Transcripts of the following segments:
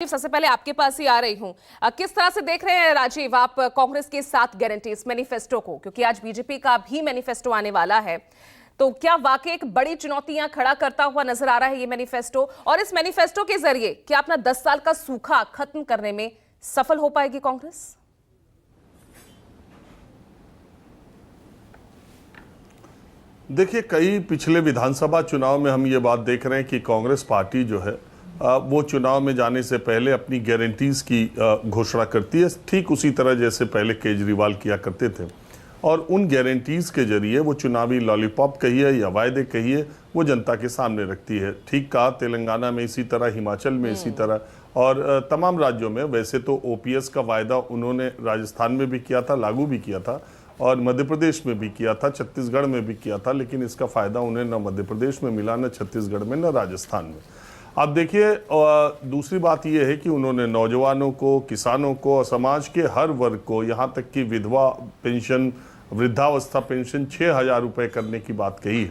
सबसे पहले आपके पास ही आ रही हूं। किस तरह से देख रहे हैं राजीव आप कांग्रेस के 7 गारंटीज मैनिफेस्टो को, क्योंकि आज बीजेपी का भी मैनिफेस्टो आने वाला है, तो क्या वाकई एक बड़ी चुनौतियां खड़ा करता हुआ नजर आ रहा है ये मैनिफेस्टो? और इस मैनिफेस्टो के जरिए क्या अपना 10 साल का सूखा खत्म करने में सफल हो पाएगी कांग्रेस? देखिए, कई पिछले विधानसभा चुनाव में हम ये बात देख रहे हैं कि कांग्रेस पार्टी जो है वो चुनाव में जाने से पहले अपनी गारंटीज की घोषणा करती है, ठीक उसी तरह जैसे पहले केजरीवाल किया करते थे। और उन गारंटीज के जरिए वो चुनावी लॉलीपॉप कहिए या वायदे कहिए, वो जनता के सामने रखती है। ठीक कहा, तेलंगाना में इसी तरह, हिमाचल में इसी तरह, और तमाम राज्यों में। वैसे तो ओपीएस का वायदा उन्होंने राजस्थान में भी किया था, लागू भी किया था, और मध्य प्रदेश में भी किया था, छत्तीसगढ़ में भी किया था, लेकिन इसका फायदा उन्हें न मध्य प्रदेश में मिला, न छत्तीसगढ़ में, न राजस्थान में। अब देखिए, दूसरी बात यह है कि उन्होंने नौजवानों को, किसानों को और समाज के हर वर्ग को, यहाँ तक कि विधवा पेंशन, वृद्धावस्था पेंशन 6,000 रुपये करने की बात कही है।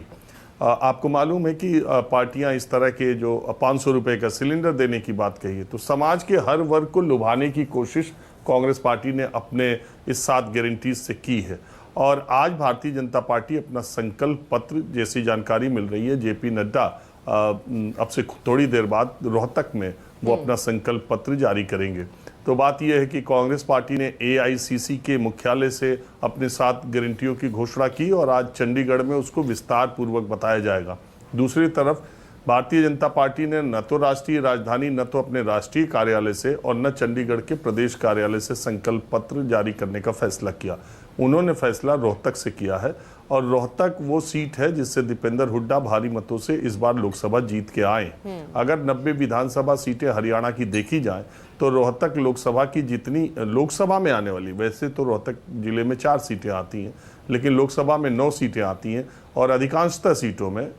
आपको मालूम है कि पार्टियां इस तरह के जो 500 रुपये का सिलेंडर देने की बात कही है। तो समाज के हर वर्ग को लुभाने की कोशिश कांग्रेस पार्टी ने अपने इस 7 गारंटीज से की है। और आज भारतीय जनता पार्टी अपना संकल्प पत्र, जैसी जानकारी मिल रही है, जेपी नड्डा अब से थोड़ी देर बाद रोहतक में वो अपना संकल्प पत्र जारी करेंगे। तो बात यह है कि कांग्रेस पार्टी ने एआईसीसी के मुख्यालय से अपने 7 गारंटियों की घोषणा की और आज चंडीगढ़ में उसको विस्तार पूर्वक बताया जाएगा। दूसरी तरफ भारतीय जनता पार्टी ने न तो राष्ट्रीय राजधानी, न तो अपने राष्ट्रीय कार्यालय से और न चंडीगढ़ के प्रदेश कार्यालय से संकल्प पत्र जारी करने का फैसला किया। उन्होंने फैसला रोहतक से किया है, और रोहतक वो सीट है जिससे दीपेंद्र हुड्डा भारी मतों से इस बार लोकसभा जीत के आए। अगर 90 विधानसभा सीटें हरियाणा की देखी जाए तो रोहतक लोकसभा की जितनी लोकसभा में आने वाली, वैसे तो रोहतक जिले में 4 सीटें आती हैं, लेकिन लोकसभा में 9 सीटें आती हैं, और अधिकांशतः सीटों में,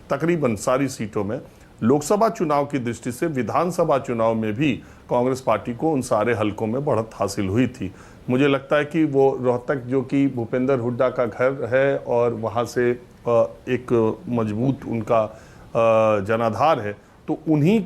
तकरीबन सारी सीटों में, लोकसभा चुनाव की दृष्टि से विधानसभा चुनाव में भी कांग्रेस पार्टी को उन सारे हलकों में बढ़त हासिल हुई थी। मुझे लगता है कि वो रोहतक, जो कि भूपेंद्र हुड्डा का घर है और वहाँ से एक मजबूत उनका जनाधार है, तो उन्हीं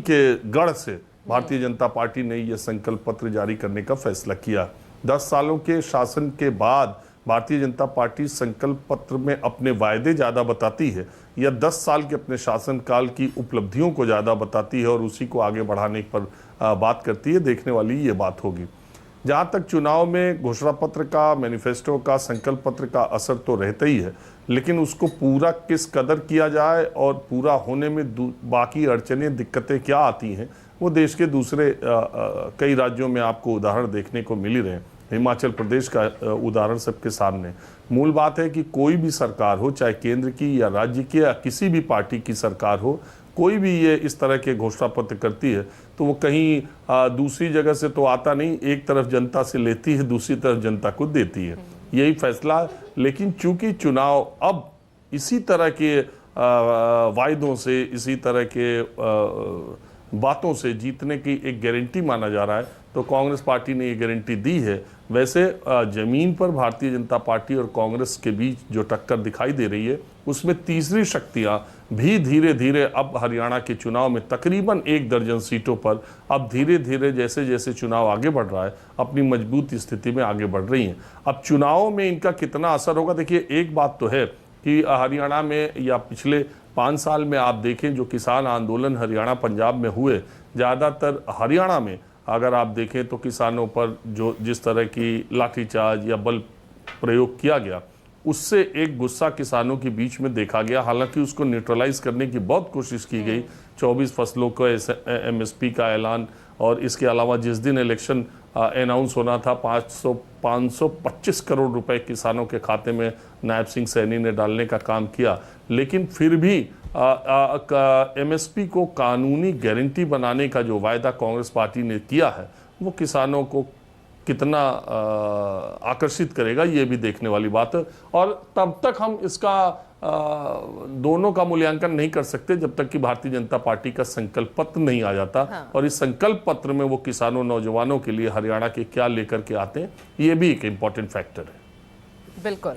के गढ़ से भारतीय जनता पार्टी ने यह संकल्प पत्र जारी करने का फैसला किया। 10 सालों के शासन के बाद भारतीय जनता पार्टी संकल्प पत्र में अपने वायदे ज़्यादा बताती है, या 10 साल के अपने शासनकाल की उपलब्धियों को ज़्यादा बताती है और उसी को आगे बढ़ाने पर बात करती है। देखने वाली ये बात होगी। जहाँ तक चुनाव में घोषणा पत्र का, मैनिफेस्टो का, संकल्प पत्र का असर तो रहता ही है, लेकिन उसको पूरा किस कदर किया जाए और पूरा होने में बाकी अड़चनें, दिक्कतें क्या आती हैं, वो देश के दूसरे कई राज्यों में आपको उदाहरण देखने को मिल ही रहे हैं। हिमाचल प्रदेश का उदाहरण सबके सामने। मूल बात है कि कोई भी सरकार हो, चाहे केंद्र की या राज्य की या किसी भी पार्टी की सरकार हो, कोई भी ये इस तरह के घोषणा पत्र करती है तो वो कहीं दूसरी जगह से तो आता नहीं, एक तरफ जनता से लेती है, दूसरी तरफ जनता को देती है, यही फैसला। लेकिन चूंकि चुनाव अब इसी तरह के वायदों से, इसी तरह के बातों से जीतने की एक गारंटी माना जा रहा है, तो कांग्रेस पार्टी ने ये गारंटी दी है। वैसे जमीन पर भारतीय जनता पार्टी और कांग्रेस के बीच जो टक्कर दिखाई दे रही है, उसमें तीसरी शक्तियां भी धीरे धीरे अब हरियाणा के चुनाव में तकरीबन 1 दर्जन सीटों पर अब धीरे धीरे, जैसे जैसे चुनाव आगे बढ़ रहा है, अपनी मजबूत स्थिति में आगे बढ़ रही हैं। अब चुनाव में इनका कितना असर होगा, देखिए, एक बात तो है कि हरियाणा में या पिछले 5 साल में आप देखें, जो किसान आंदोलन हरियाणा पंजाब में हुए, ज़्यादातर हरियाणा में अगर आप देखें तो किसानों पर जो जिस तरह की लाठीचार्ज या बल प्रयोग किया गया, उससे एक गुस्सा किसानों के बीच में देखा गया। हालांकि उसको न्यूट्रलाइज करने की बहुत कोशिश की गई। 24 फसलों को एमएसपी का ऐलान, और इसके अलावा जिस दिन इलेक्शन अनाउंस होना था, 525 करोड़ रुपए किसानों के खाते में नायब सिंह सैनी ने डालने का काम किया। लेकिन फिर भी एमएसपी को कानूनी गारंटी बनाने का जो वायदा कांग्रेस पार्टी ने किया है, वो किसानों को कितना आकर्षित करेगा, ये भी देखने वाली बात है। और तब तक हम इसका दोनों का मूल्यांकन नहीं कर सकते जब तक कि भारतीय जनता पार्टी का संकल्प पत्र नहीं आ जाता। हाँ। और इस संकल्प पत्र में वो किसानों, नौजवानों के लिए हरियाणा के क्या लेकर के आते हैं, ये भी एक इम्पॉर्टेंट फैक्टर है। बिल्कुल।